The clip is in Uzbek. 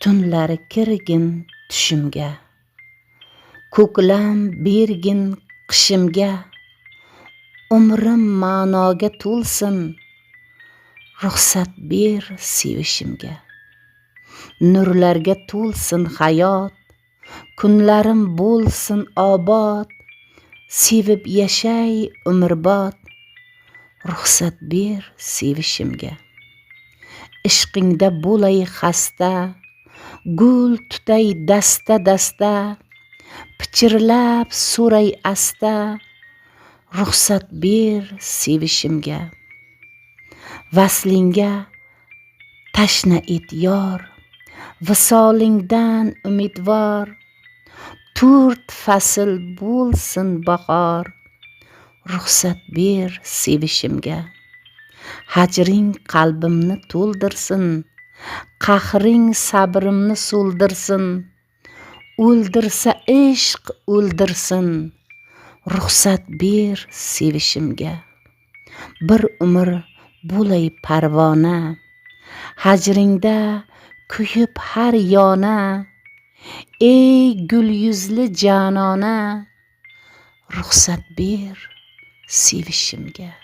tunlari kirgin tushimga, ko'klam bergin qishimga, umrim ma'noga to'lsin, ruxsat ber sevishimga. Nurlarga to'lsin hayot, kunlarim bo'lsin obod, sevib yashay umrbod, ruxsat ber sevishimga. Ishqingda bo'lay xasta, gul tutay dasta-dasta, pichirlab so'ray asta, ruxsat ber sevishimga. Vaslingga tashna et yor, visolingdan umidvor, to'rt fasl bo'lsin bahor, ruxsat ber sevishimga. Hajring qalbimni to'ldirsin, qahring sabrimni so'ldirsin, o'ldirsa ishq o'ldirsin, ruxsat ber sevishimga. Bir umr bo'lay parvona, hajringda kuyib har yona, ey gul yuzli janona, ruxsat ber sevishimga.